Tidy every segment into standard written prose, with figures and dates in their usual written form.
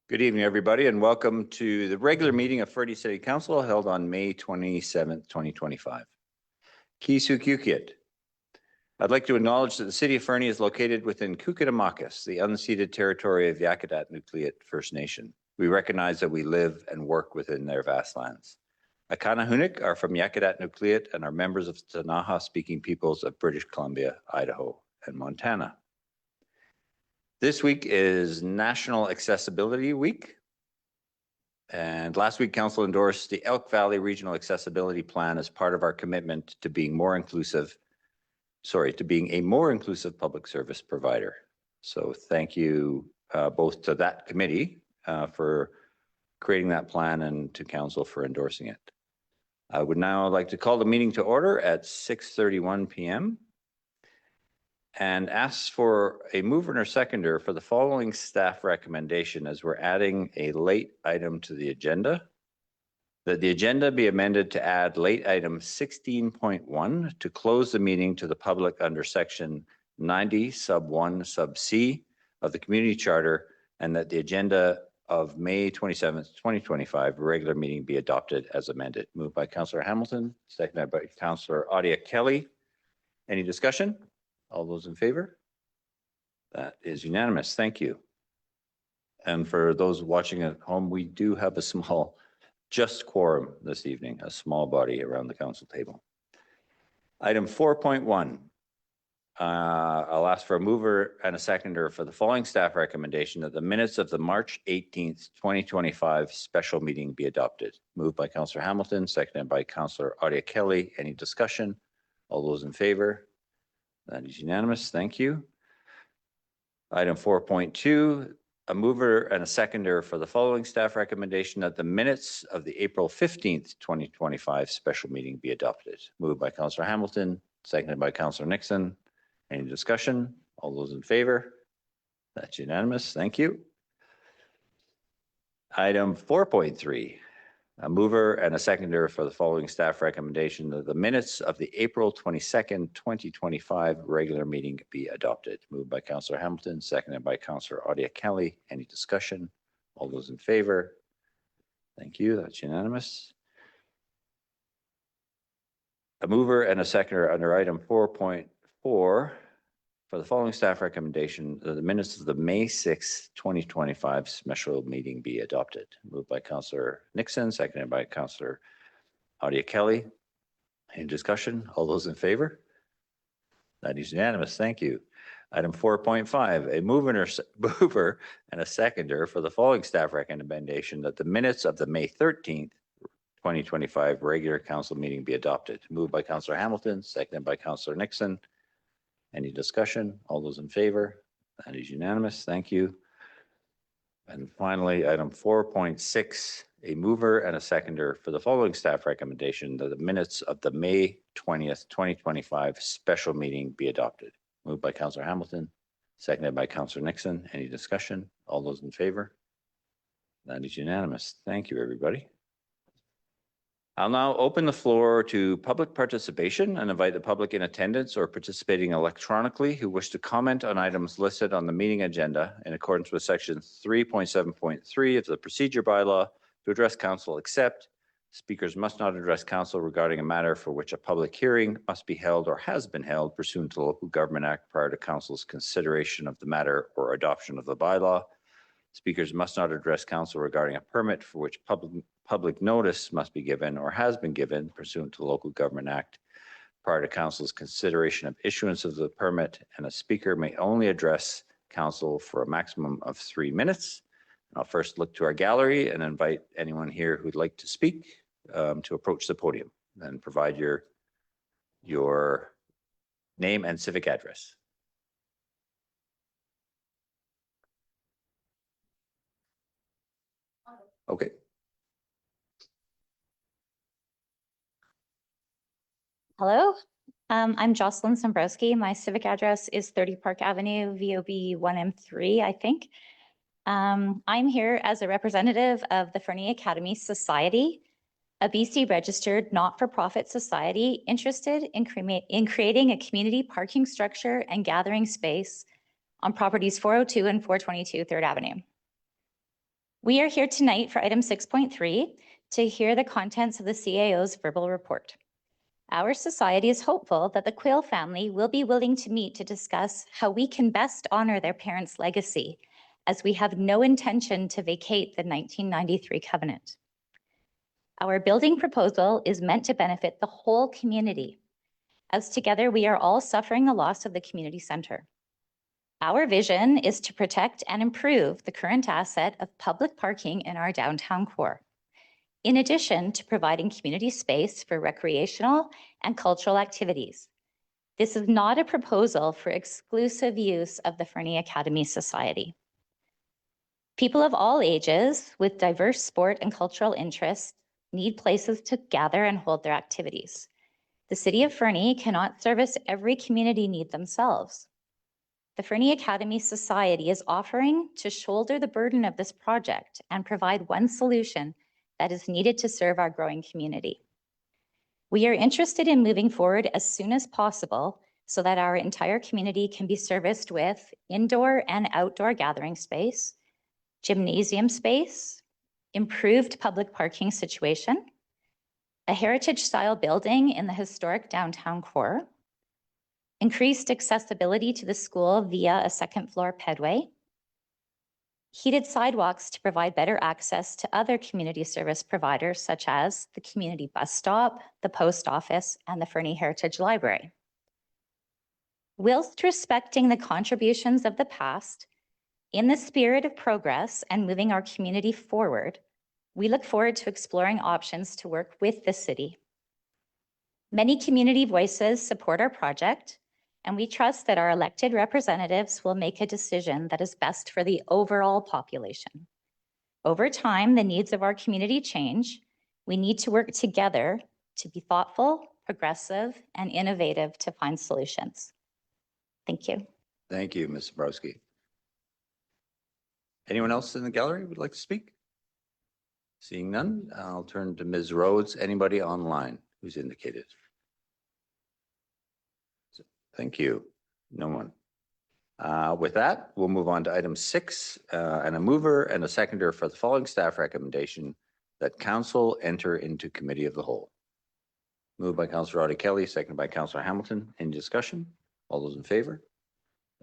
Good evening, everybody, and welcome to the regular meeting of Fernie City Council held on May 27th, 2025. Kisukukit. I'd like to acknowledge that the city of Fernie is located within Kukitamakas, the unceded territory of Yakutat Nucleat First Nation. We recognize that we live and work within their vast lands. Akanahunik are from Yakutat Nucleat and are members of the Tanaha-speaking peoples of British Columbia, Idaho, and Montana. This week is National Accessibility Week. And last week, Council endorsed the Elk Valley Regional Accessibility Plan as part of our commitment to being a more inclusive public service provider. So thank you both to that committee for creating that plan and to Council for endorsing it. I would now like to call the meeting to order at 6:31 p.m. and ask for a mover and a seconder for the following staff recommendation as we're adding a late item to the agenda. That the agenda be amended to add late item 16.1 to close the meeting to the public under section 90 sub 1 sub C of the community charter, and that the agenda of May 27th, 2025 regular meeting be adopted as amended. Moved by Councillor Hamilton, seconded by Councillor Audia Kelly. Any discussion? All those in favor? That is unanimous. Thank you. And for those watching at home, we do have a small just quorum this evening, a small body around the council table. Item 4.1. I'll ask for a mover and a seconder for the following staff recommendation that the minutes of the March 18th, 2025 special meeting be adopted. Moved by Councillor Hamilton, seconded by Councillor Audia Kelly. Any discussion? All those in favor? That is unanimous. Thank you. Item 4.2, a mover and a seconder for the following staff recommendation that the minutes of the April 15th, 2025 special meeting be adopted. Moved by Councillor Hamilton, seconded by Councillor Nixon. Any discussion? All those in favor? That's unanimous. Thank you. Item 4.3. A mover and a seconder for the following staff recommendation that the minutes of the April 22nd, 2025 regular meeting be adopted. Moved by Councillor Hamilton, seconded by Councillor Audia Kelly. Any discussion? All those in favor? Thank you. That's unanimous. A mover and a seconder under item 4.4 for the following staff recommendation that the minutes of the May 6th, 2025 special meeting be adopted. Moved by Councillor Nixon, seconded by Councillor Audia Kelly. Any discussion? All those in favor? That is unanimous. Thank you. Item 4.5, a mover and a seconder for the following staff recommendation that the minutes of the May 13th, 2025 regular council meeting be adopted. Moved by Councillor Hamilton, seconded by Councillor Nixon. Any discussion? All those in favor? That is unanimous. Thank you. And finally, item 4.6, a mover and a seconder for the following staff recommendation that the minutes of the May 20th, 2025 special meeting be adopted. Moved by Councillor Hamilton, seconded by Councillor Nixon. Any discussion? All those in favor? That is unanimous. Thank you, everybody. I'll now open the floor to public participation and invite the public in attendance or participating electronically who wish to comment on items listed on the meeting agenda in accordance with section 3.7.3 of the procedure bylaw to address council, except speakers must not address council regarding a matter for which a public hearing must be held or has been held pursuant to the Local Government Act prior to council's consideration of the matter or adoption of the bylaw. Speakers must not address council regarding a permit for which public notice must be given or has been given pursuant to the Local Government Act prior to council's consideration of issuance of the permit, and a speaker may only address council for a maximum of 3 minutes. I'll first look to our gallery and invite anyone here who'd like to speak to approach the podium and provide your name and civic address. Okay. Hello, I'm Jocelyn Sombrowski. My civic address is 30 Park Avenue, VOB 1M3, I think. I'm here as a representative of the Fernie Academy Society, a BC registered not-for-profit society interested in creating a community parking structure and gathering space on properties 402 and 422 3rd Avenue. We are here tonight for item 6.3 to hear the contents of the CAO's verbal report. Our society is hopeful that the Quayle family will be willing to meet to discuss how we can best honor their parents' legacy, as we have no intention to vacate the 1993 covenant. Our building proposal is meant to benefit the whole community, as together we are all suffering the loss of the community center. Our vision is to protect and improve the current asset of public parking in our downtown core, in addition to providing community space for recreational and cultural activities. This is not a proposal for exclusive use of the Fernie Academy Society. People of all ages with diverse sport and cultural interests need places to gather and hold their activities. The City of Fernie cannot service every community need themselves. The Fernie Academy Society is offering to shoulder the burden of this project and provide one solution that is needed to serve our growing community. We are interested in moving forward as soon as possible so that our entire community can be serviced with indoor and outdoor gathering space, gymnasium space, improved public parking situation, a heritage-style building in the historic downtown core, increased accessibility to the school via a second-floor pedway, heated sidewalks to provide better access to other community service providers such as the community bus stop, the post office, and the Fernie Heritage Library. Whilst respecting the contributions of the past, in the spirit of progress and moving our community forward, we look forward to exploring options to work with the city. Many community voices support our project, and we trust that our elected representatives will make a decision that is best for the overall population. Over time, the needs of our community change. We need to work together to be thoughtful, progressive, and innovative to find solutions. Thank you. Thank you, Ms. Zabrowski. Anyone else in the gallery would like to speak? Seeing none, I'll turn to Ms. Rhodes. Anybody online who's indicated? Thank you. No one. With that, we'll move on to item 6, and a mover and a seconder for the following staff recommendation that council enter into committee of the whole. Moved by Councillor Roddy Kelly, seconded by Councillor Hamilton. Any discussion? All those in favor?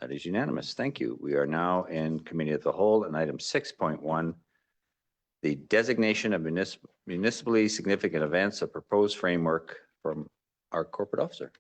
That is unanimous. Thank you. We are now in committee of the whole, and item 6.1, the designation of municipally significant events, a proposed framework from our corporate officer.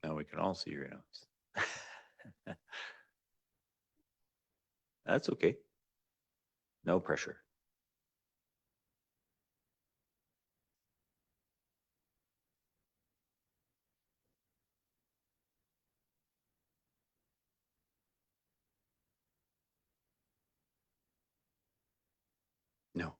Now we can all see your notes. That's okay. No pressure. No.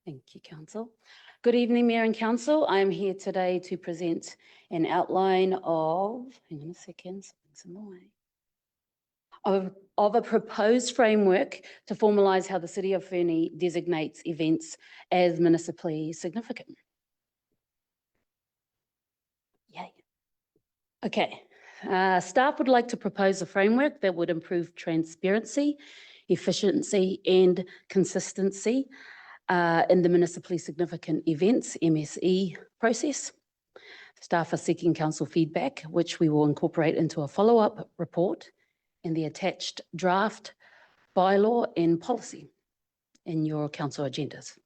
Thank you, Council. Good evening, Mayor and Council. I am here today to present an outline of, hang on a second, something's in the way, of a proposed framework to formalise how the City of Fernie designates events as municipally significant. Yay. Okay. Staff would like to propose a framework that would improve transparency, efficiency and consistency in the municipally significant events, MSE process. Staff are seeking council feedback, which we will incorporate into a follow-up report and the attached draft bylaw and policy in your council agendas.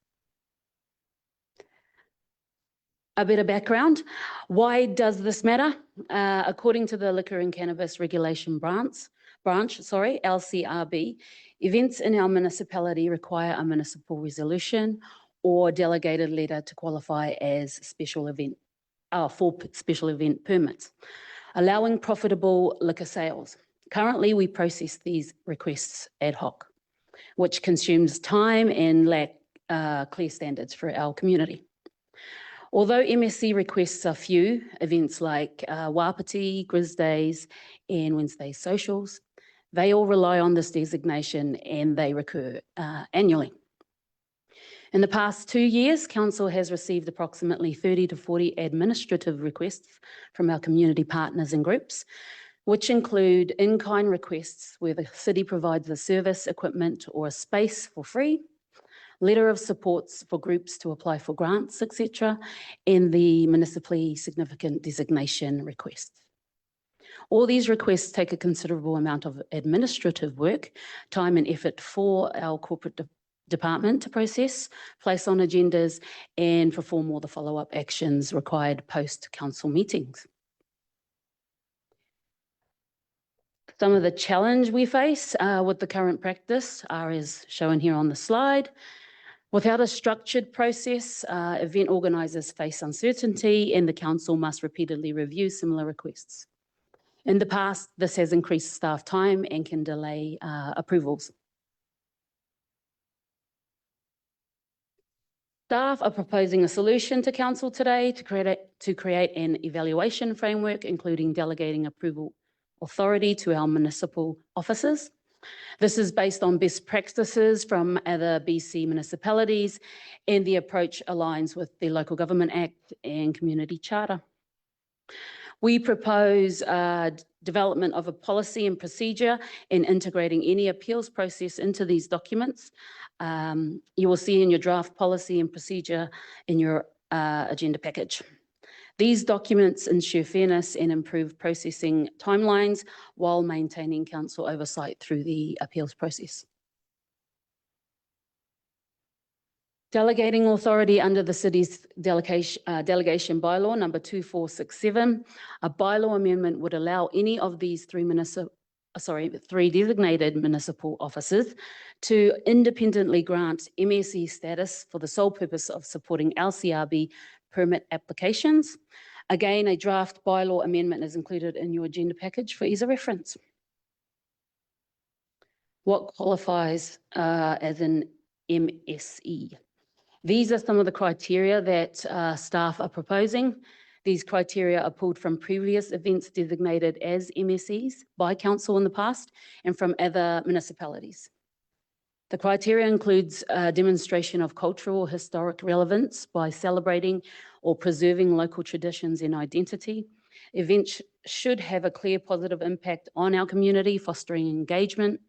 A bit of background. Why does this matter? According to the Liquor and Cannabis Regulation Branch, LCRB, events in our municipality require a municipal resolution or delegated letter to qualify as special event, for special event permits, allowing profitable liquor sales. Currently, we process these requests ad hoc, which consumes time and lack clear standards for our community. Although MSC requests are few, events like Wapiti, Grizz Days and Wednesday Socials, they all rely on this designation and they recur annually. In the past 2 years, Council has received approximately 30 to 40 administrative requests from our community partners and groups, which include in-kind requests where the city provides the service, equipment or a space for free, letter of supports for groups to apply for grants, etc., and the municipally significant designation requests. All these requests take a considerable amount of administrative work, time and effort for our corporate department to process, place on agendas, and perform all the follow-up actions required post-council meetings. Some of the challenge we face with the current practice are as shown here on the slide. Without a structured process, event organisers face uncertainty and the council must repeatedly review similar requests. In the past, this has increased staff time and can delay approvals. Staff are proposing a solution to council today to create an evaluation framework, including delegating approval authority to our municipal officers. This is based on best practices from other BC municipalities, and the approach aligns with the Local Government Act and Community Charter. We propose development of a policy and procedure and integrating any appeals process into these documents. You will see in your draft policy and procedure in your agenda package. These documents ensure fairness and improve processing timelines while maintaining council oversight through the appeals process. Delegating authority under the city's delegation bylaw number 2467, a bylaw amendment would allow any of these three designated municipal officers to independently grant MSE status for the sole purpose of supporting LCRB permit applications. Again, a draft bylaw amendment is included in your agenda package for ease of reference. What qualifies as an MSE? These are some of the criteria that staff are proposing. These criteria are pulled from previous events designated as MSEs by council in the past and from other municipalities. The criteria includes a demonstration of cultural or historic relevance by celebrating or preserving local traditions and identity. Events should have a clear positive impact on our community, fostering engagement,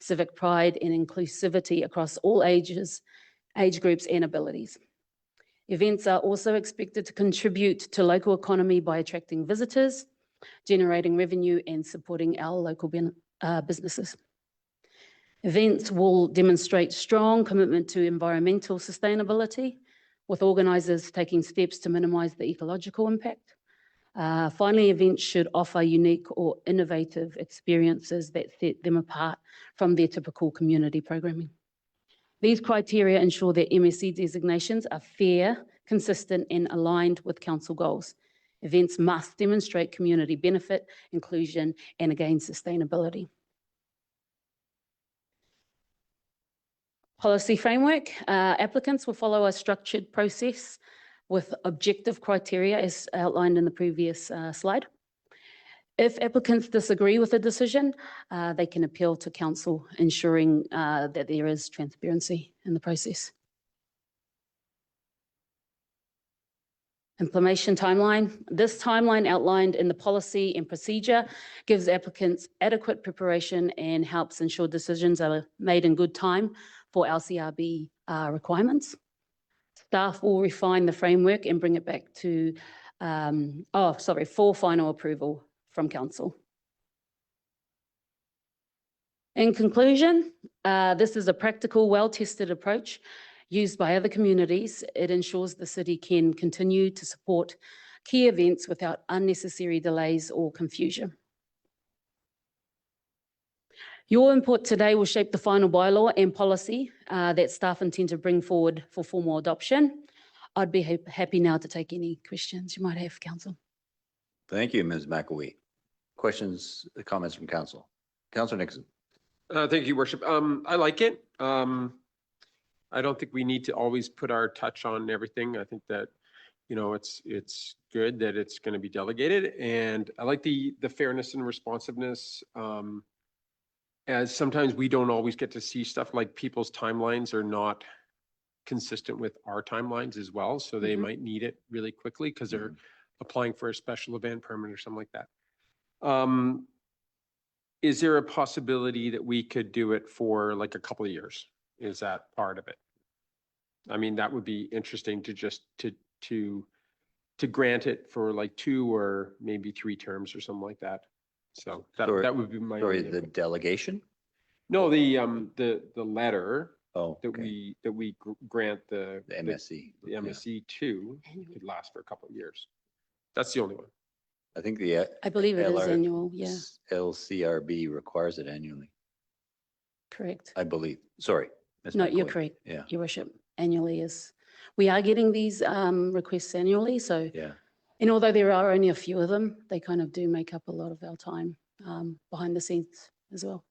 civic pride and inclusivity across all ages, age groups and abilities. Events are also expected to contribute to local economy by attracting visitors, generating revenue and supporting our local businesses. Events will demonstrate strong commitment to environmental sustainability, with organisers taking steps to minimise the ecological impact. Finally, events should offer unique or innovative experiences that set them apart from their typical community programming. These criteria ensure that MSE designations are fair, consistent and aligned with council goals. Events must demonstrate community benefit, inclusion and again, sustainability. Policy framework, applicants will follow a structured process with objective criteria as outlined in the previous slide. If applicants disagree with the decision, they can appeal to council, ensuring that there is transparency in the process. Implementation timeline. This timeline outlined in the policy and procedure gives applicants adequate preparation and helps ensure decisions are made in good time for LCRB requirements. Staff will refine the framework and bring it back to, for final approval from council. In conclusion, this is a practical, well-tested approach used by other communities. It ensures the city can continue to support key events without unnecessary delays or confusion. Your input today will shape the final bylaw and policy that staff intend to bring forward for formal adoption. I'd be happy now to take any questions you might have, council. Thank you, Ms. McAwee. Questions, comments from council? Councillor Nixon. Thank you, Worship. I like it. I don't think we need to always put our touch on everything. I think that, you know, it's good that it's going to be delegated, and I like the fairness and responsiveness. As sometimes we don't always get to see stuff, like people's timelines are not consistent with our timelines as well, so they might need it really quickly because they're applying for a special event permit or something like that. Is there a possibility that we could do it for like a couple of years? Is that part of it? I mean, that would be interesting to just to grant it for like 2 or maybe 3 terms or something like that. So that would be my. Sorry, the delegation? No, the letter Oh, that okay. we grant the MSC. the MSC to could last for a couple of years. That's the only one. I think the I believe it is LR annual, yeah, LCRB requires it annually, correct. I believe. Sorry. Ms. No, you're McAwee. correct. Yeah. Your worship, annually is, we are getting these requests annually, so. Yeah. And although there are only a few of them, they kind of do make up a lot of our time behind the scenes as well.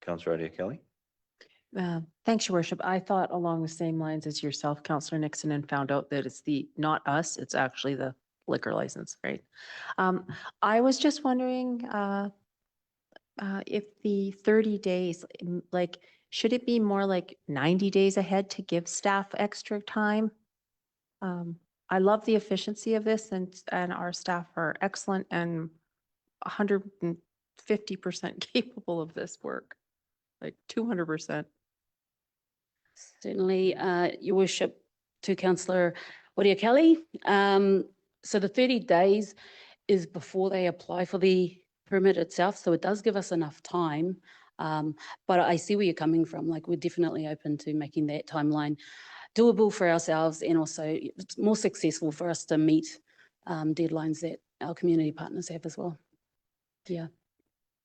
Councillor Adia Kelly. Thanks, Your Worship. I thought along the same lines as yourself, Councillor Nixon, and found out that it's not us, it's actually the liquor license, right? I was just wondering if the 30 days, like, should it be more like 90 days ahead to give staff extra time? I love the efficiency of this, and our staff are excellent and 150% capable of this work, like 200%. Certainly, Your Worship, to Councillor Adia Kelly. So the 30 days is before they apply for the permit itself, so it does give us enough time. But I see where you're coming from. Like, we're definitely open to making that timeline doable for ourselves, and also more successful for us to meet deadlines that our community partners have as well. Yeah.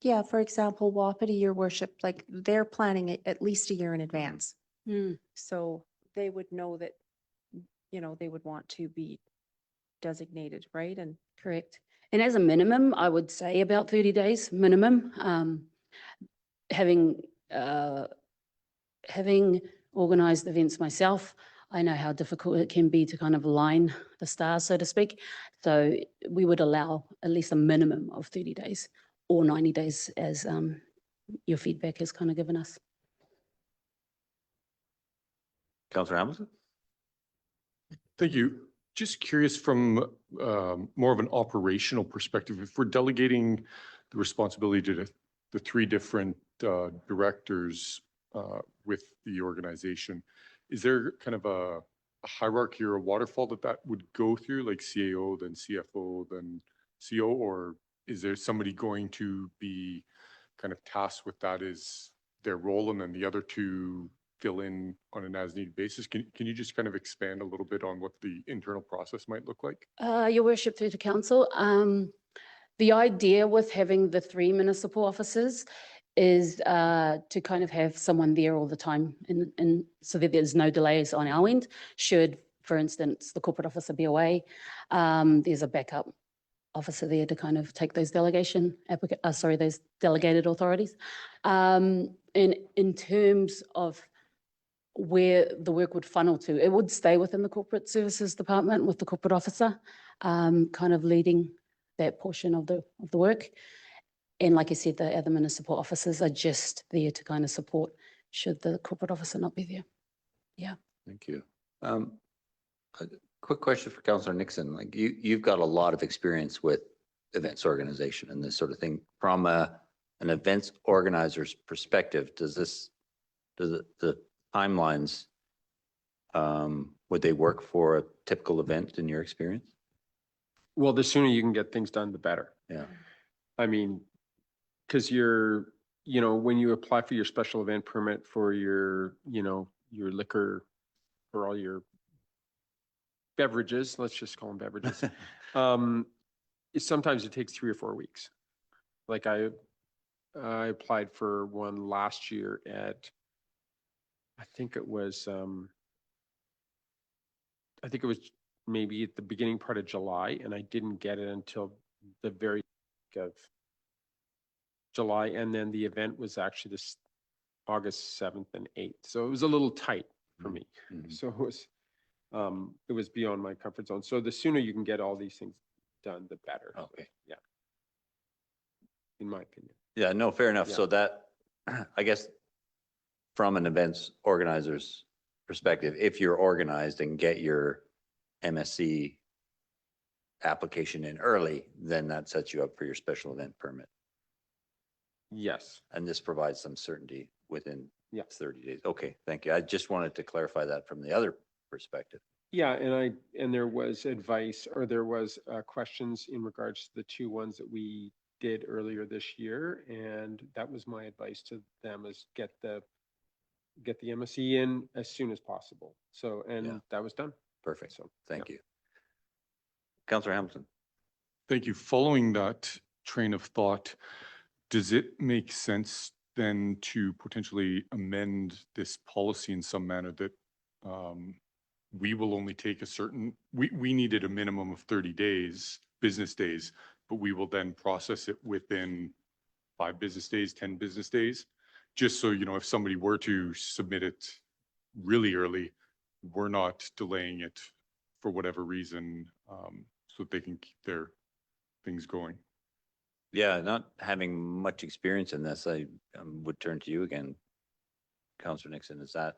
Yeah, for example, Wapiti, Your Worship, like, they're planning it at least a year in advance. So they would know that, you know, they would want to be designated, right? And Correct. And as a minimum, I would say about 30 days minimum. Having organized events myself, I know how difficult it can be to kind of align the stars, so to speak. So we would allow at least a minimum of 30 days or 90 days, as your feedback has kind of given us. Councillor Hamilton. Thank you. Just curious from more of an operational perspective, if we're delegating the responsibility to the 3 different directors with the organization, is there kind of a hierarchy or a waterfall that would go through, like CAO, then CFO, then CO, or is there somebody going to be kind of tasked with that as their role, and then the other 2 fill in on an as-needed basis? Can you just kind of expand a little bit on what the internal process might look like? Your Worship, through to Council, the idea with having the 3 municipal officers is to kind of have someone there all the time, and so that there's no delays on our end. Should, for instance, the corporate officer be away, there's a backup officer there to kind of take those those delegated authorities. In terms of where the work would funnel to, it would stay within the corporate services department with the corporate officer, kind of leading that portion of the work. And like I said, the admin and support officers are just there to kind of support should the corporate officer not be there. Yeah. Thank you. A quick question for Councillor Nixon. Like you've got a lot of experience with events organization and this sort of thing. From an events organizer's perspective, does the timelines, would they work for a typical event in your experience? Well, the sooner you can get things done, the better. Yeah. I mean, because when you apply for your special event permit for your liquor, for all your beverages, let's just call them beverages. Sometimes it takes 3 or 4 weeks. Like I applied for one last year at, I think it was maybe at the beginning part of July, and I didn't get it until the very of July, and then the event was actually this August 7th and 8th. So it was a little tight for me. Mhm. So it was beyond my comfort zone. So the sooner you can get all these things done, the better. Okay. Yeah. In my opinion. Yeah, no, fair enough. Yeah. So that, I guess, from an events organizer's perspective, if you're organized and get your MSC application in early, then that sets you up for your special event permit. Yes. And this provides some certainty within Yeah. 30 days. Okay, thank you. I just wanted to clarify that from the other perspective. Yeah, and there was advice, or there was questions in regards to the 2 ones that we did earlier this year, and that was my advice to them: is get the MSC in as soon as possible. So, and Yeah. that was done. Perfect. So Thank you. Councillor Hamilton. Thank you. Following that train of thought, does it make sense then to potentially amend this policy in some manner that we will only take we needed a minimum of 30 days, business days, but we will then process it within 5 business days, 10 business days, just so, if somebody were to submit it really early, we're not delaying it for whatever reason, so that they can keep their things going. Yeah, not having much experience in this, I would turn to you again, Councillor Nixon. Is that?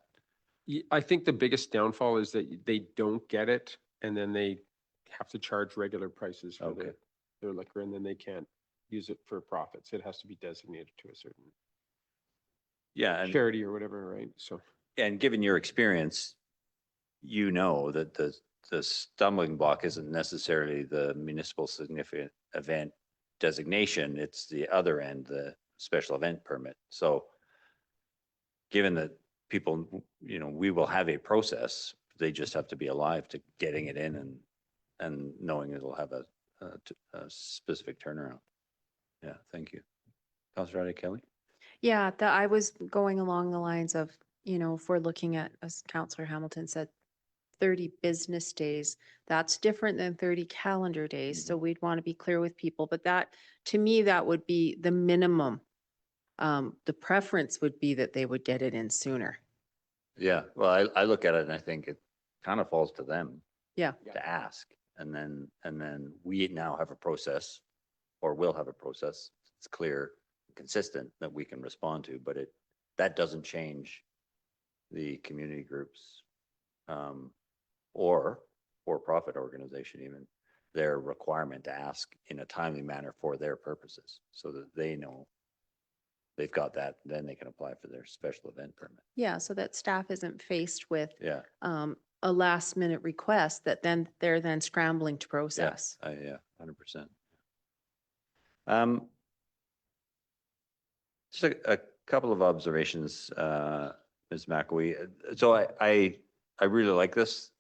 I think the biggest downfall is that they don't get it, and then they have to charge regular prices for Okay. their liquor, and then they can't use it for profits. It has to be designated to a certain Yeah, and charity or whatever, right? So, given your experience, you know that the stumbling block isn't necessarily the municipal significant event designation, it's the other end, the special event permit. So given that people, we will have a process, they just have to be alive to getting it in and knowing it'll have a specific turnaround. Yeah, thank you. Councillor Ida Kelly? Yeah, I was going along the lines of, if we're looking at, as Councillor Hamilton said, 30 business days, that's different than 30 calendar days. So we'd want to be clear with people, but that, to me, that would be the minimum. The preference would be that they would get it in sooner. Yeah, well, I look at it and I think it kind of falls to them. Yeah. To ask, and then we now have a process, or will have a process. It's clear, consistent, that we can respond to, but that doesn't change the community groups, or for-profit organization, even their requirement to ask in a timely manner for their purposes, so that they know they've got that, then they can apply for their special event permit. Yeah, so that staff isn't faced with Yeah, a last minute request that they're then scrambling to process. yeah, 100%. Just a couple of observations, Ms. McAwee. So I really like this,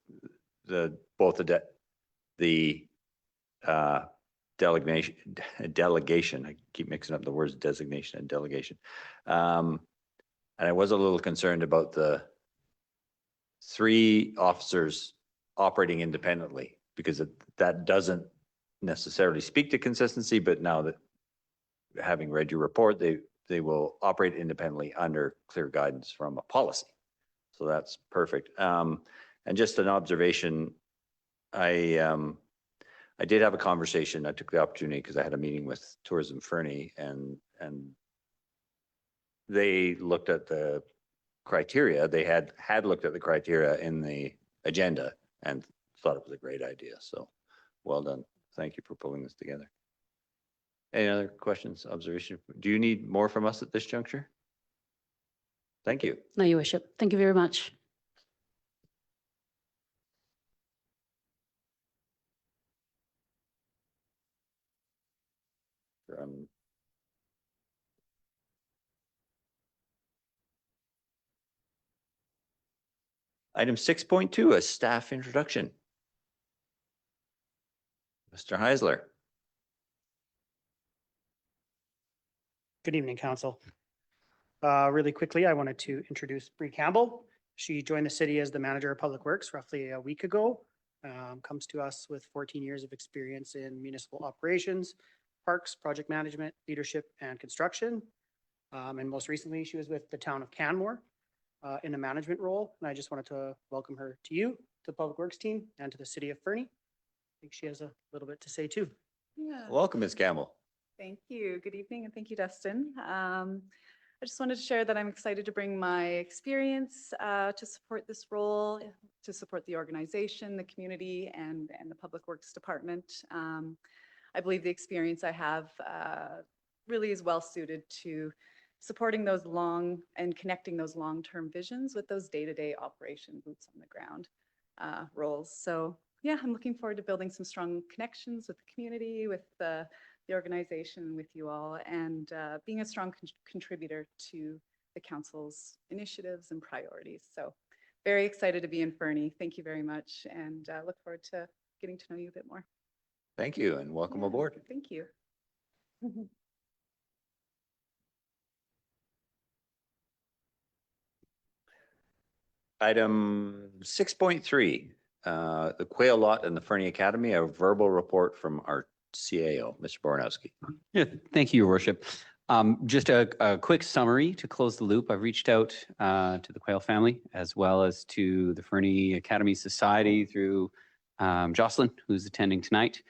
both the delegation. I keep mixing up the words designation and delegation. And I was a little concerned about the 3 officers operating independently, because that doesn't necessarily speak to consistency, but now that having read your report, they will operate independently under clear guidance from a policy. So that's perfect. And just an observation, I did have a conversation. I took the opportunity because I had a meeting with Tourism Fernie, and they looked at the criteria. They had looked at the criteria in the agenda and thought it was a great idea. So well done. Thank you for pulling this together. Any other questions, observation? Do you need more from us at this juncture? Thank you. No, Your Worship. Thank you very much. Um, Item 6.2, a staff introduction. Mr. Heisler. Good evening, Council. Really quickly, I wanted to introduce Bree Campbell. She joined the city as the Manager of Public Works roughly a week ago. Comes to us with 14 years of experience in municipal operations, parks, project management, leadership, and construction. And most recently, she was with the town of Canmore in a management role. And I just wanted to welcome her to you, to the Public Works team, and to the city of Fernie. I think she has a little bit to say too. Yeah, Welcome, Ms. Campbell. thank you. Good evening, and thank you, Dustin. I just wanted to share that I'm excited to bring my experience to support this role, to support the organization, the community, and the Public Works Department. I believe the experience I have really is well suited to supporting those and connecting those long-term visions with those day-to-day operation boots on the ground roles. So yeah, I'm looking forward to building some strong connections with the community, with the organization, with you all, and being a strong contributor to the council's initiatives and priorities. So very excited to be in Fernie. Thank you very much, and look forward to getting to know you a bit more. Thank you and welcome Yeah, aboard. Thank you. Item 6.3, the Quail Lot and the Fernie Academy, a verbal report from our CAO, Mr. Bornowski. Yeah, thank you, Your Worship. Just a quick summary to close the loop. I've reached out to the Quail family as well as to the Fernie Academy Society through Jocelyn, who's attending tonight.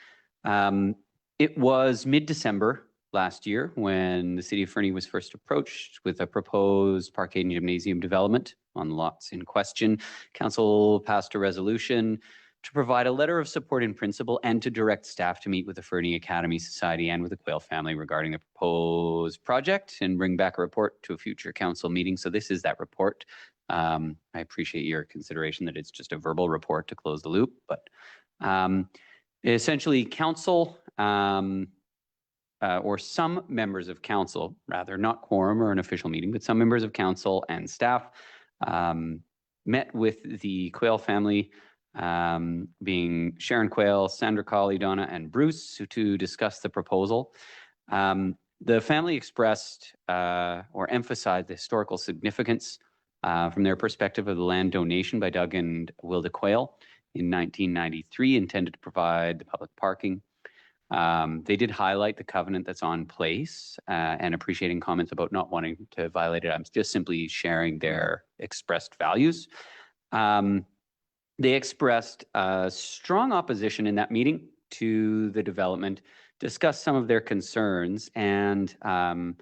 It was mid-December last year when the city of Fernie was first approached with a proposed parkade and gymnasium development on the lots in question. Council passed a resolution to provide a letter of support in principle and to direct staff to meet with the Fernie Academy Society and with the Quail family regarding the proposed project and bring back a report to a future council meeting. So this is that report. I appreciate your consideration that it's just a verbal report to close the loop, but essentially council or some members of council, rather not quorum or an official meeting, but some members of council and staff met with the Quail family, being Sharon Quail, Sandra Colley, Donna, and Bruce, to discuss the proposal. The family expressed or emphasized the historical significance from their perspective of the land donation by Doug and Wilda Quail in 1993, intended to provide the public parking. They did highlight the covenant that's on place and appreciating comments about not wanting to violate it. I'm just simply sharing their expressed values. They expressed strong opposition in that meeting to the development, discussed some of their concerns, and Mr.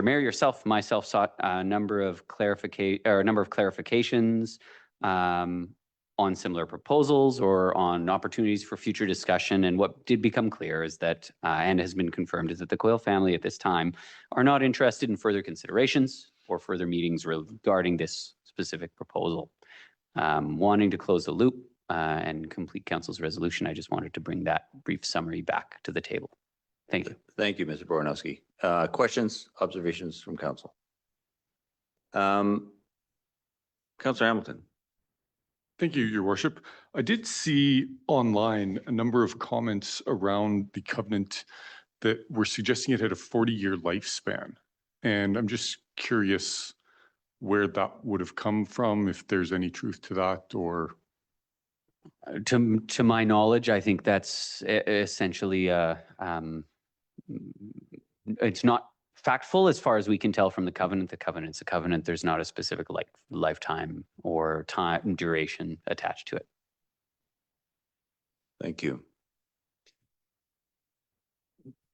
Mayor, yourself, myself sought a number of clarifications on similar proposals or on opportunities for future discussion. And what did become clear is that, and has been confirmed, is that the Quail family at this time are not interested in further considerations or further meetings regarding this specific proposal. Wanting to close the loop and complete council's resolution, I just wanted to bring that brief summary back to the table. Thank you. Thank you, Mr. Bornowski. Questions, observations from council? Councilor Hamilton. Thank you, Your Worship. I did see online a number of comments around the covenant that were suggesting it had a 40-year lifespan. And I'm just curious where that would have come from, if there's any truth to that, or To my knowledge, I think that's essentially, it's not factful as far as we can tell from the covenant. The covenant's a covenant. There's not a specific like lifetime or time duration attached to it. Thank you.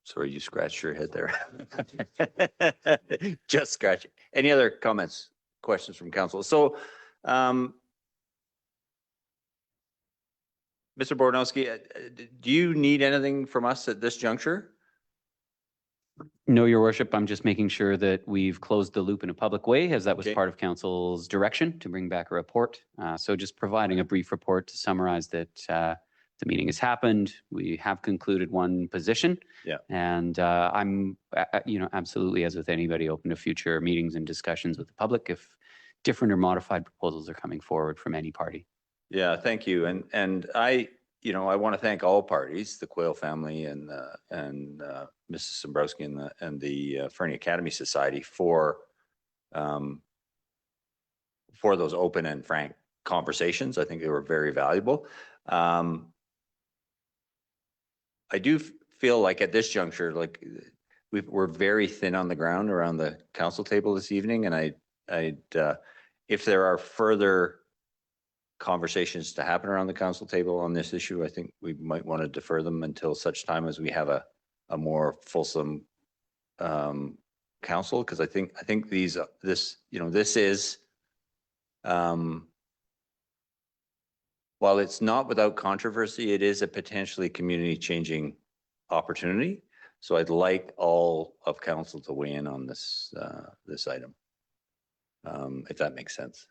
Sorry, you scratched your head there. Just scratch. Any other comments, questions from council? So, Mr. Bornowski, do you need anything from us at this juncture? No, Your Worship, I'm just making sure that we've closed the loop in a public way, as that was Okay. part of council's direction to bring back a report. So just providing a brief report to summarize that the meeting has happened. We have concluded one position. Yeah. And I'm, absolutely, as with anybody, open to future meetings and discussions with the public if different or modified proposals are coming forward from any party. Yeah, thank you. And I want to thank all parties, the Quayle family and Mrs. Sombrowski and the Fernie Academy Society for those open and frank conversations. I think they were very valuable. I do feel like at this juncture, like we're very thin on the ground around the council table this evening, and if there are further conversations to happen around the council table on this issue, I think we might want to defer them until such time as we have a more fulsome council, because I think this is while it's not without controversy, it is a potentially community changing opportunity. So I'd like all of council to weigh in on this item, if that makes sense.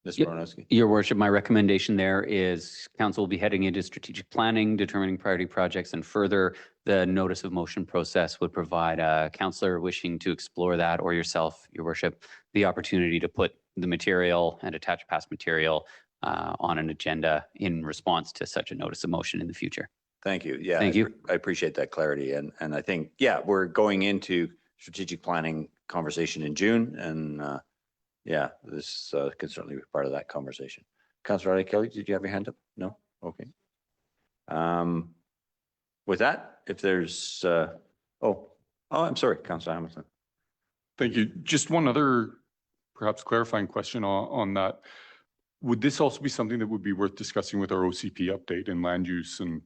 Mr. Yep. Baranowski. Your Worship, my recommendation there is council will be heading into strategic planning, determining priority projects, and further the notice of motion process would provide a councillor wishing to explore that, or yourself, Your Worship, the opportunity to put the material and attach past material on an agenda in response to such a notice of motion in the future. Thank you. Yeah, Thank you. I appreciate that clarity. And I think, yeah, we're going into strategic planning conversation in June, and yeah, this can certainly be part of that conversation. Councillor Kelly, did you have your hand up? No? Okay. With that, if there's, I'm sorry, Councillor Hamilton. Thank you. Just one other perhaps clarifying question on that. Would this also be something that would be worth discussing with our OCP update and land use and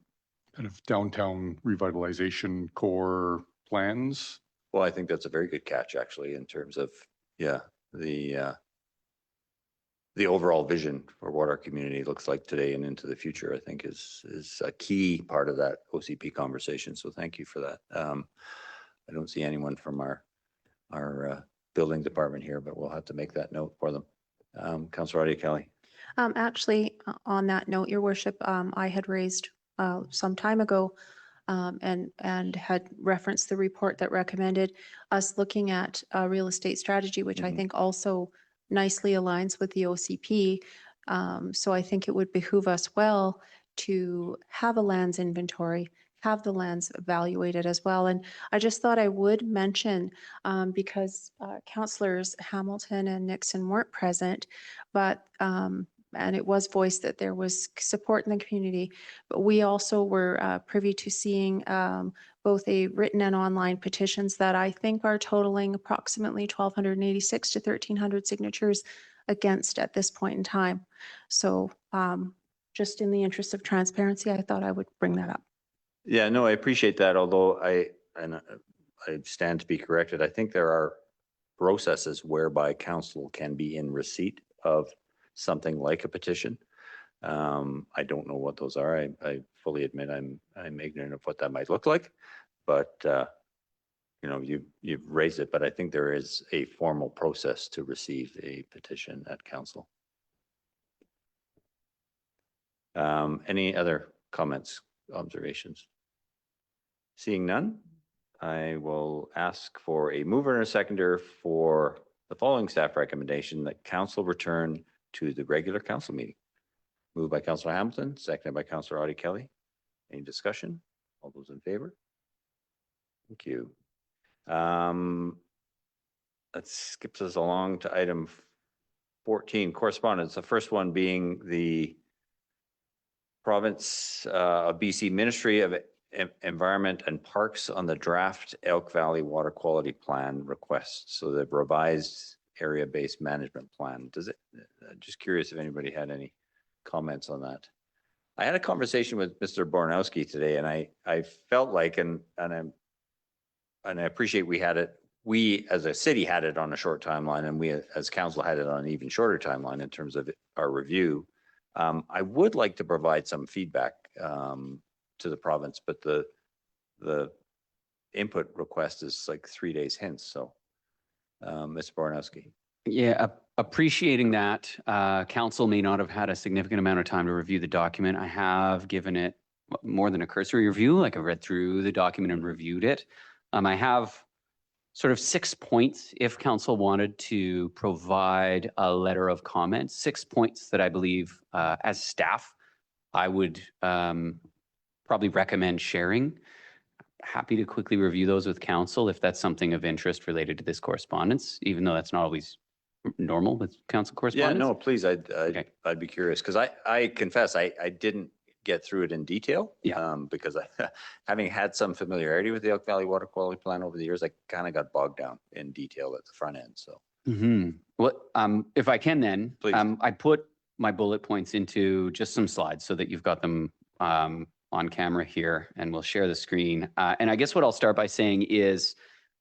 kind of downtown revitalization core plans? Well, I think that's a very good catch, actually, in terms of, yeah, the overall vision for what our community looks like today and into the future, I think is a key part of that OCP conversation. So thank you for that. I don't see anyone from our building department here, but we'll have to make that note for them. Councillor Adia Kelly. Actually, on that note, Your Worship, I had raised some time ago and had referenced the report that recommended us looking at a real estate strategy, which I think also nicely aligns with the OCP. So I think it would behoove us well to have a lands inventory, have the lands evaluated as well. And I just thought I would mention, because councillors Hamilton and Nixon weren't present, but and it was voiced that there was support in the community, but we also were privy to seeing both a written and online petitions that I think are totaling approximately 1,286 to 1,300 signatures against at this point in time. So just in the interest of transparency, I thought I would bring that up. Yeah, no, I appreciate that. Although I stand to be corrected. I think there are processes whereby council can be in receipt of something like a petition. I don't know what those are. I fully admit I'm ignorant of what that might look like, but you've raised it. But I think there is a formal process to receive a petition at council. Any other comments, observations? Seeing none, I will ask for a mover and a seconder for the following staff recommendation that council return to the regular council meeting. Moved by Councillor Hamilton, seconded by Councillor Audie Kelly. Any discussion? All those in favor? Thank you. That skips us along to item 14 correspondence. The first one being the province of BC Ministry of Environment and Parks on the draft Elk Valley Water Quality Plan request. So the revised area-based management plan. Does it? Just curious if anybody had any comments on that. I had a conversation with Mr. Bornowski today, and I felt like, and I appreciate we as a city had it on a short timeline, and we as council had it on an even shorter timeline in terms of our review. I would like to provide some feedback to the province, but the input request is like 3 days hence. So, Mr. Bornowski. Yeah, appreciating that. Council may not have had a significant amount of time to review the document. I have given it more than a cursory review. Like, I read through the document and reviewed it. I have sort of 6 points if council wanted to provide a letter of comment. 6 points that I believe as staff I would probably recommend sharing. Happy to quickly review those with council if that's something of interest related to this correspondence, even though that's not always normal with council Yeah, correspondence. no, please. Okay. I'd be curious because I confess I didn't get through it in detail. Yeah. Because having had some familiarity with the Elk Valley Water Quality Plan over the years, I kind of got bogged down in detail at the front end. So. Well, if I can then, Please. I put my bullet points into just some slides so that you've got them on camera here, and we'll share the screen. And I guess what I'll start by saying is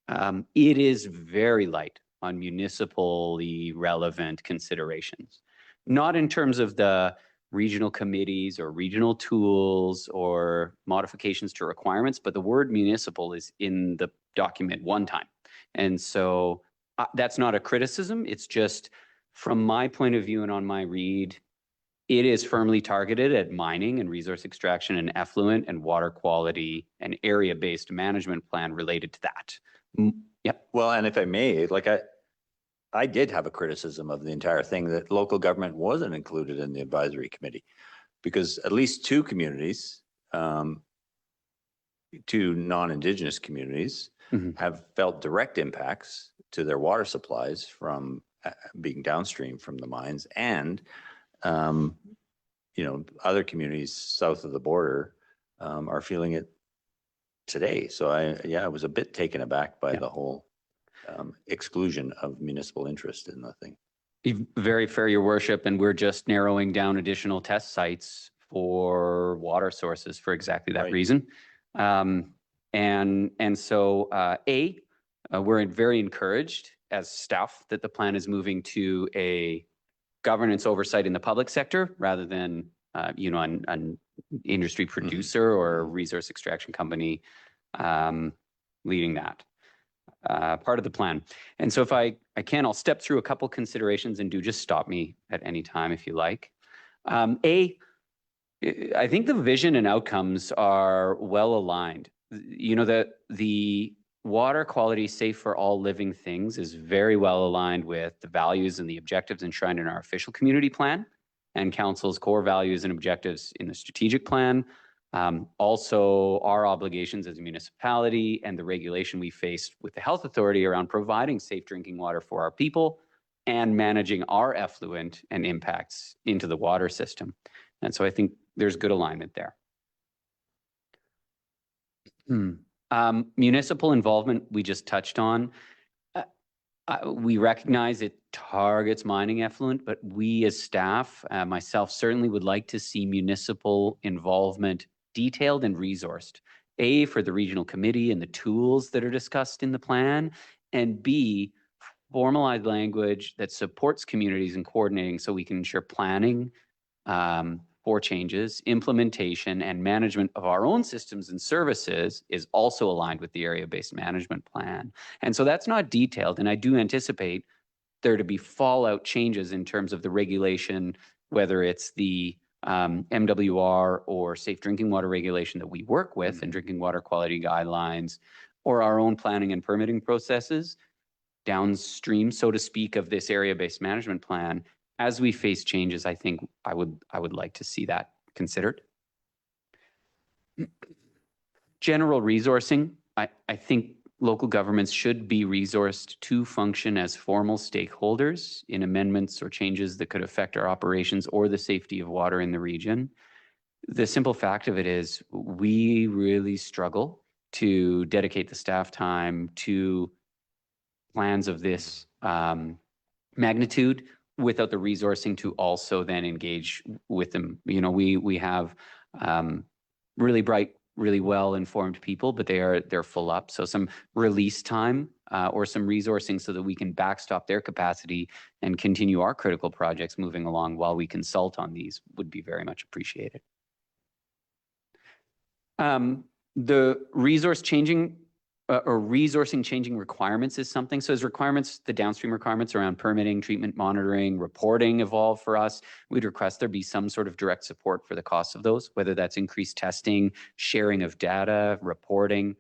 it is very light on municipally relevant considerations, not in terms of the regional committees or regional tools or modifications to requirements, but the word municipal is in the document one time. And so that's not a criticism. It's just from my point of view and on my read, it is firmly targeted at mining and resource extraction and effluent and water quality and area-based management plan related to that. Yep. Well, and if I may, like I did have a criticism of the entire thing that local government wasn't included in the advisory committee because at least two communities, two non-Indigenous communities have felt direct impacts to their water supplies from being downstream from the mines, and other communities south of the border are feeling it today. So I was a bit taken aback by the whole exclusion of municipal interest in the thing. Very fair, Your Worship, and we're just narrowing down additional test sites for water sources for exactly that reason. And so we're very encouraged as staff that the plan is moving to a governance oversight in the public sector rather than an industry producer or a resource extraction company leading that part of the plan. And so if I can, I'll step through a couple considerations, and do just stop me at any time if you like. I think the vision and outcomes are well aligned. That the water quality safe for all living things is very well aligned with the values and the objectives enshrined in our official community plan and council's core values and objectives in the strategic plan. Also our obligations as a municipality and the regulation we face with the health authority around providing safe drinking water for our people and managing our effluent and impacts into the water system. And so I think there's good alignment there. Municipal involvement, we just touched on. We recognize it targets mining effluent, but we as staff, myself certainly would like to see municipal involvement detailed and resourced. A, for the regional committee and the tools that are discussed in the plan, and B, formalized language that supports communities in coordinating so we can ensure planning for changes, implementation, and management of our own systems and services is also aligned with the area-based management plan. And so that's not detailed, and I do anticipate there to be fallout changes in terms of the regulation, whether it's the MWR or safe drinking water regulation that we work with and drinking water quality guidelines, or our own planning and permitting processes downstream, so to speak, of this area-based management plan. As we face changes, I think I would like to see that considered. General resourcing, I think local governments should be resourced to function as formal stakeholders in amendments or changes that could affect our operations or the safety of water in the region. The simple fact of it is we really struggle to dedicate the staff time to plans of this magnitude without the resourcing to also then engage with them. You know, we have really bright, really well-informed people, but they're full up. So some release time or some resourcing so that we can backstop their capacity and continue our critical projects moving along while we consult on these would be very much appreciated. The resource changing or resourcing changing requirements is something. So as requirements, the downstream requirements around permitting, treatment, monitoring, reporting evolve for us. We'd request there be some sort of direct support for the cost of those, whether that's increased testing, sharing of data, reporting.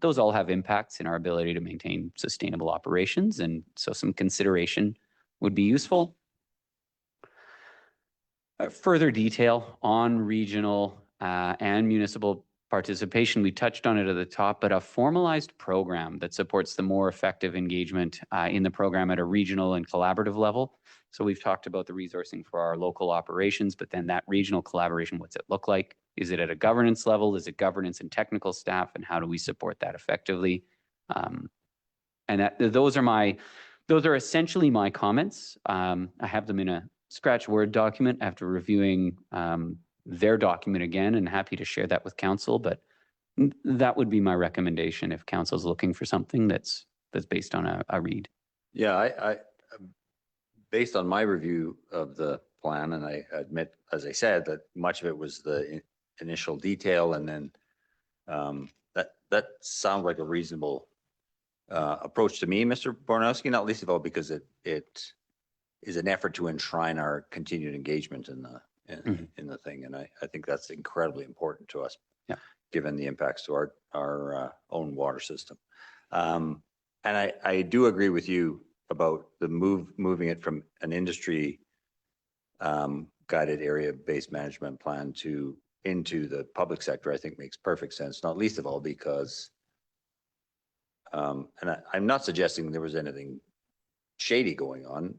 Those all have impacts in our ability to maintain sustainable operations. And so some consideration would be useful. Further detail on regional and municipal participation, we touched on it at the top, but a formalized program that supports the more effective engagement in the program at a regional and collaborative level. So we've talked about the resourcing for our local operations, but then that regional collaboration, what's it look like? Is it at a governance level? Is it governance and technical staff? And how do we support that effectively? And those are essentially my comments. I have them in a Scratch Word document after reviewing their document again, and happy to share that with council, but that would be my recommendation if council's looking for something that's based on a read. Yeah, I based on my review of the plan, and I admit, as I said, that much of it was the initial detail, and then that sounds like a reasonable approach to me, Mr. Bornowski, not least of all because it is an effort to enshrine our continued engagement in the thing. And I think that's incredibly important to us, given the impacts to our own water system. And I do agree with you about the moving it from an industry guided area-based management plan into the public sector. I think makes perfect sense, not least of all because, and I'm not suggesting there was anything shady going on.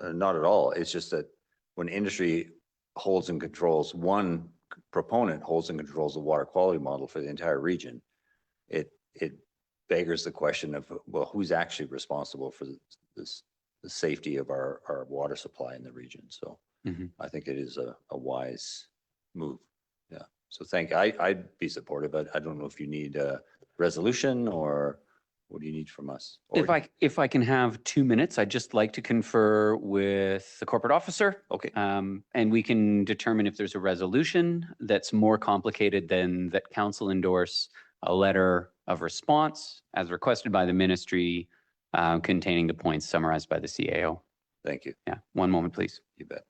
Not at all. It's just that when industry holds and controls, one proponent holds and controls the water quality model for the entire region, it beggars the question of, well, who's actually responsible for the safety of our water supply in the region? So I think it is a wise move. Yeah. So I'd be supportive, but I don't know if you need a resolution or what do you need from us? If I can have 2 minutes, I'd just like to confer with the corporate officer. Okay. And we can determine if there's a resolution that's more complicated than that council endorse a letter of response as requested by the ministry containing the points summarized by the CAO. Thank you. Yeah. One moment, please. You bet.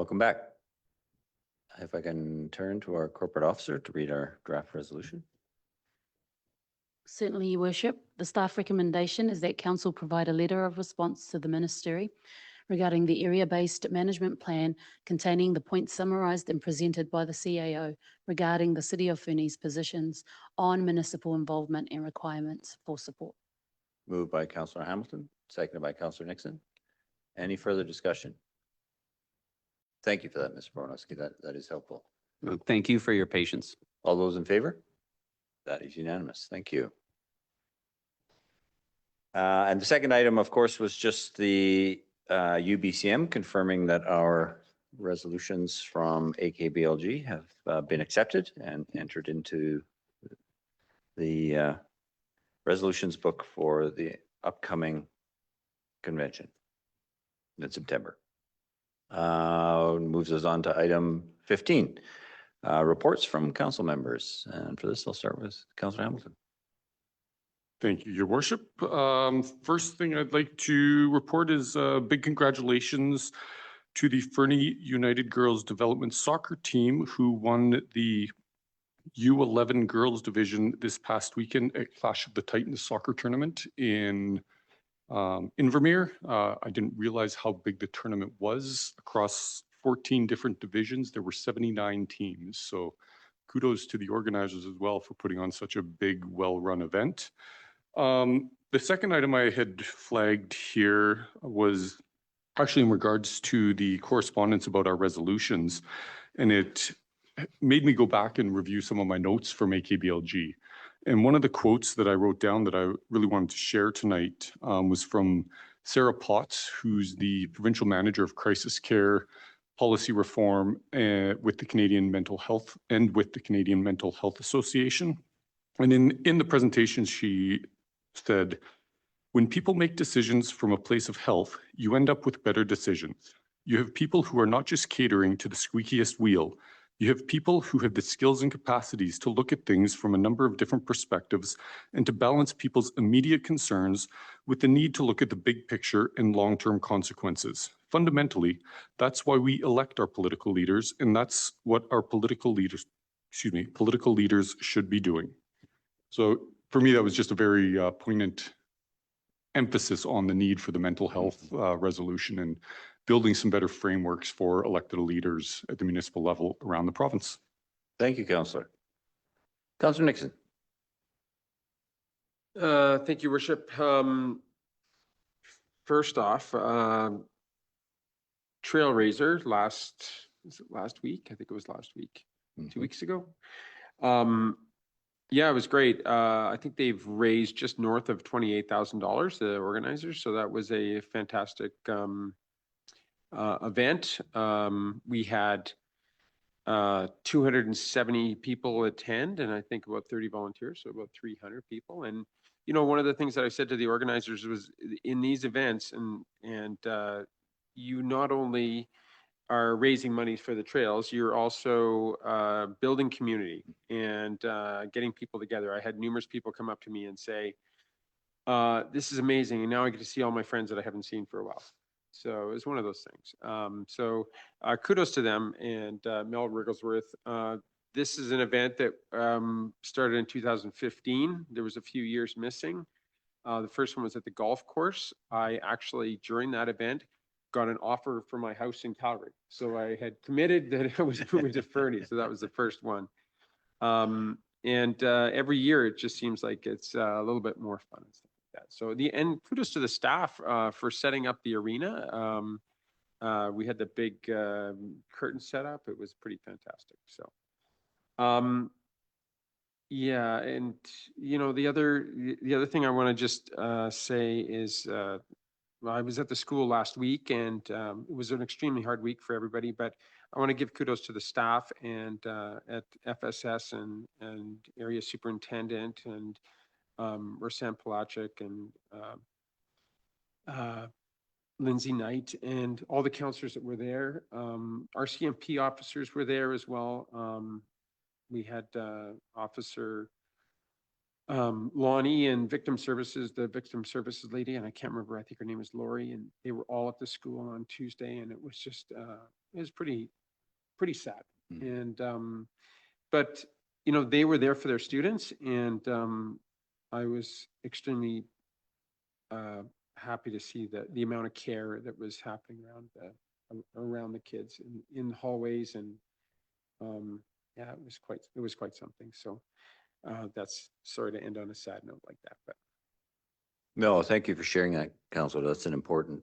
Welcome back. If I can turn to our corporate officer to read our draft resolution. Certainly, Your Worship. The staff recommendation is that council provide a letter of response to the ministry regarding the area-based management plan containing the points summarised and presented by the CAO regarding the City of Fernie's positions on municipal involvement and requirements for support. Moved by Councillor Hamilton, seconded by Councillor Nixon. Any further discussion? Thank you for that, Mr. Baranowski. That is helpful. Thank you for your patience. All those in favor? That is unanimous. Thank you. And the second item, of course, was just the UBCM confirming that our resolutions from AKBLG have been accepted and entered into the resolutions book for the upcoming convention in September. Moves us on to item 15, reports from council members. And for this, I'll start with Councillor Hamilton. Thank you, Your Worship. First thing I'd like to report is big congratulations to the Fernie United Girls Development Soccer team who won the U11 Girls Division this past weekend at Clash of the Titans soccer tournament in Vermeer. I didn't realize how big the tournament was. Across 14 different divisions, there were 79 teams. So kudos to the organizers as well for putting on such a big, well-run event. The second item I had flagged here was actually in regards to the correspondence about our resolutions, and it made me go back and review some of my notes from AKBLG. And one of the quotes that I wrote down that I really wanted to share tonight was from Sarah Potts, who's the provincial manager of crisis care, policy reform with the Canadian Mental Health and with the Canadian Mental Health Association. And in the presentation, she said, when people make decisions from a place of health, you end up with better decisions. You have people who are not just catering to the squeakiest wheel. You have people who have the skills and capacities to look at things from a number of different perspectives and to balance people's immediate concerns with the need to look at the big picture and long-term consequences. Fundamentally, that's why we elect our political leaders, and that's what our political leaders should be doing. So for me, that was just a very poignant emphasis on the need for the mental health resolution and building some better frameworks for elected leaders at the municipal level around the province. Thank you, Councillor. Councillor Nixon. Thank you, Worship. First off, Trailraiser last week? I think it was last week, 2 weeks ago. Yeah, it was great. I think they've raised just north of $28,000, the organizers. So that was a fantastic event. We had 270 people attend, and I think about 30 volunteers, so about 300 people. And you know, one of the things that I said to the organizers was, in these events, and you not only are raising money for the trails, you're also building community and getting people together. I had numerous people come up to me and say, this is amazing, and now I get to see all my friends that I haven't seen for a while. So it was one of those things. So kudos to them and Mel Wrigglesworth. This is an event that started in 2015. There was a few years missing. The first one was at the golf course. I actually, during that event, got an offer for my house in Calgary. So I had committed that I was moving to Fernie. So that was the first one. And every year it just seems like it's a little bit more fun and stuff like that. So and kudos to the staff for setting up the arena. We had the big curtain set up. It was pretty fantastic. So yeah, and you know, the other thing I want to just say is I was at the school last week, and it was an extremely hard week for everybody, but I want to give kudos to the staff and at FSS and area superintendent and Rosanne Palachik and Lindsay Knight and all the counselors that were there. RCMP officers were there as well. We had Officer Lonnie and victim services, the victim services lady, and I can't remember, I think her name is Lori, and they were all at the school on Tuesday, and it was just, it was pretty sad. And, but, you know, they were there for their students, and I was extremely happy to see that the amount of care that was happening around the kids in hallways, and yeah, it was quite something. So that's, sorry to end on a sad note like that, but No, thank you for sharing that, Councillor. That's an important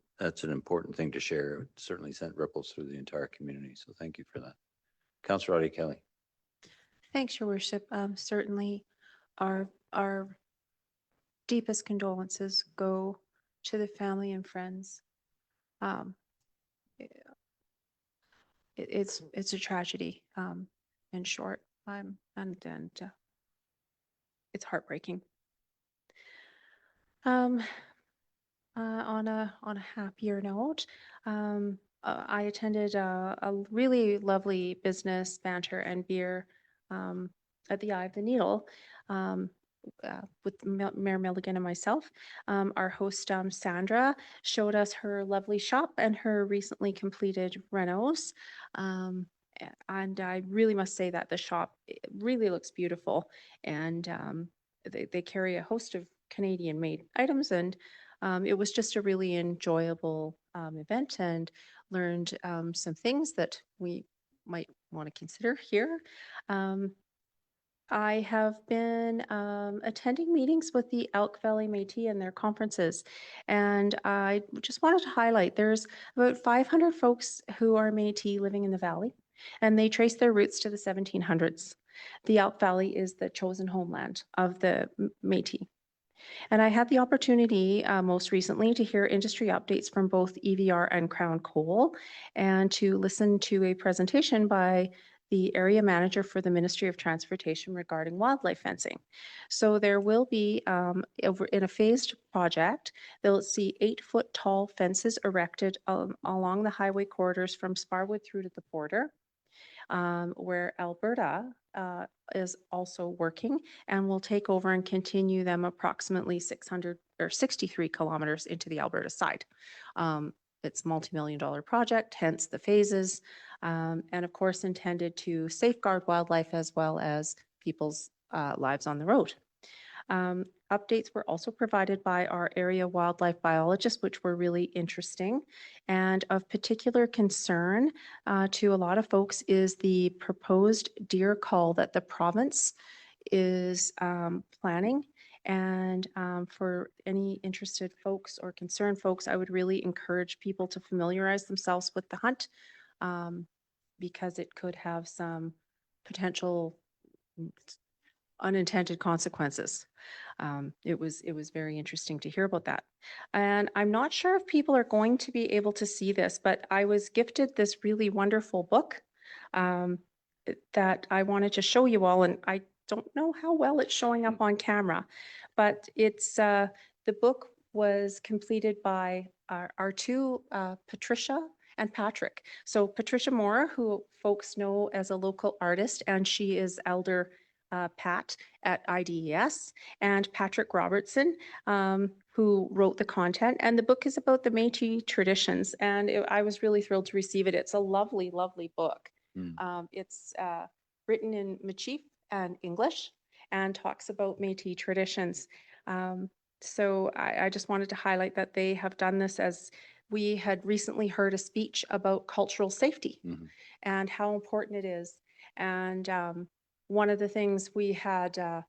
thing to share. It certainly sent ripples through the entire community. So thank you for that. Councillor Audie Kelly. Thanks, Your Worship. Certainly our deepest condolences go to the family and friends. Um, it's a tragedy, in short, and it's heartbreaking. On a happier note, I attended a really lovely business banter and beer at the Eye of the Needle with Mayor Milligan and myself. Our host Sandra showed us her lovely shop and her recently completed renos. And I really must say that the shop really looks beautiful, and they carry a host of Canadian-made items, and it was just a really enjoyable event, and learned some things that we might want to consider here. I have been attending meetings with the Elk Valley Métis and their conferences, and I just wanted to highlight there's about 500 folks who are Métis living in the valley, and they trace their roots to the 1700s. The Elk Valley is the chosen homeland of the Métis. And I had the opportunity most recently to hear industry updates from both EVR and Crown Coal, and to listen to a presentation by the area manager for the Ministry of Transportation regarding wildlife fencing. So there will be, in a phased project, they'll see 8-foot tall fences erected along the highway corridors from Sparwood through to the border, where Alberta is also working, and will take over and continue them approximately 600 or 63 kilometers into the Alberta side. It's a multi-million-dollar project, hence the phases, and of course intended to safeguard wildlife as well as people's lives on the road. Updates were also provided by our area wildlife biologists, which were really interesting. And of particular concern to a lot of folks is the proposed deer cull that the province is planning. And for any interested folks or concerned folks, I would really encourage people to familiarize themselves with the hunt, because it could have some potential unintended consequences. It was very interesting to hear about that. And I'm not sure if people are going to be able to see this, but I was gifted this really wonderful book that I wanted to show you all, and I don't know how well it's showing up on camera, but it's the book was completed by our two, Patricia and Patrick. So Patricia Moore, who folks know as a local artist, and she is Elder Pat at IDES, and Patrick Robertson, who wrote the content. And the book is about the Métis traditions, and I was really thrilled to receive it. It's a lovely, lovely book. It's written in Michif and English, and talks about Métis traditions. So I just wanted to highlight that they have done this, as we had recently heard a speech about cultural safety and how important it is. And one of the things, we had a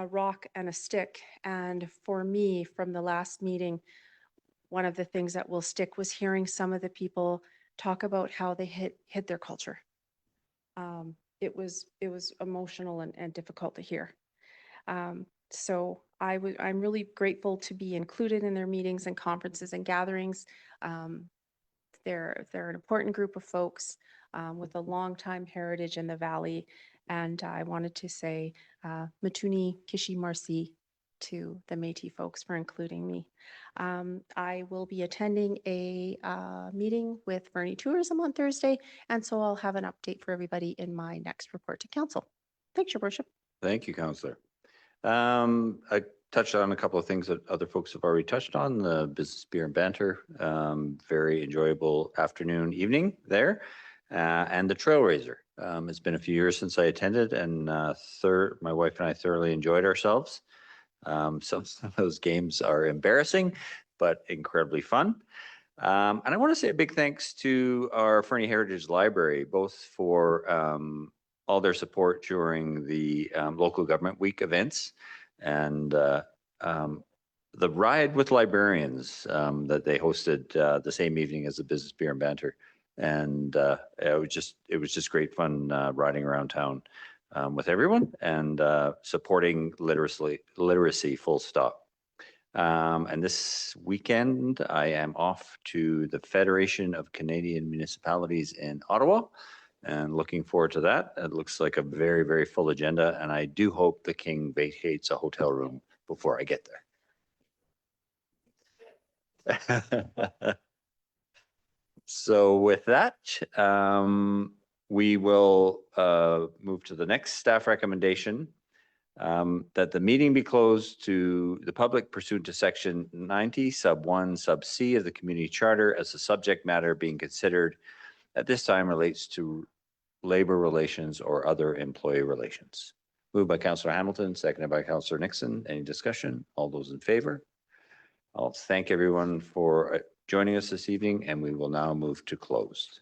rock and a stick. And for me, from the last meeting, one of the things that will stick was hearing some of the people talk about how they hid their culture. It was emotional and difficult to hear. So I'm really grateful to be included in their meetings and conferences and gatherings. They're an important group of folks with a long time heritage in the Valley. And I wanted to say Matuni Kishi Marci to the Métis folks for including me. I will be attending a meeting with Fernie Tourism on Thursday, and so I'll have an update for everybody in my next report to council. Thanks, Your Worship. Thank you, Councillor. I touched on a couple of things that other folks have already touched on, the business beer and banter. Very enjoyable afternoon, evening there. And the Trailraiser. It's been a few years since I attended and my wife and I thoroughly enjoyed ourselves. Some of those games are embarrassing, but incredibly fun. And I want to say a big thanks to our Fernie Heritage Library, both for all their support during the local government week events and the ride with librarians that they hosted the same evening as the business beer and banter. And it was just great fun riding around town with everyone and supporting literacy full stop. And this weekend, I am off to the Federation of Canadian Municipalities in Ottawa and looking forward to that. It looks like a very, very full agenda, and I do hope the King vacates a hotel room before I get there. So with that, we will move to the next staff recommendation. That the meeting be closed to the public pursuant to section 90 sub 1 sub C of the community charter, as the subject matter being considered at this time relates to labor relations or other employee relations. Moved by Councillor Hamilton, seconded by Councillor Nixon. Any discussion? All those in favor? I'll thank everyone for joining us this evening, and we will now move to closed.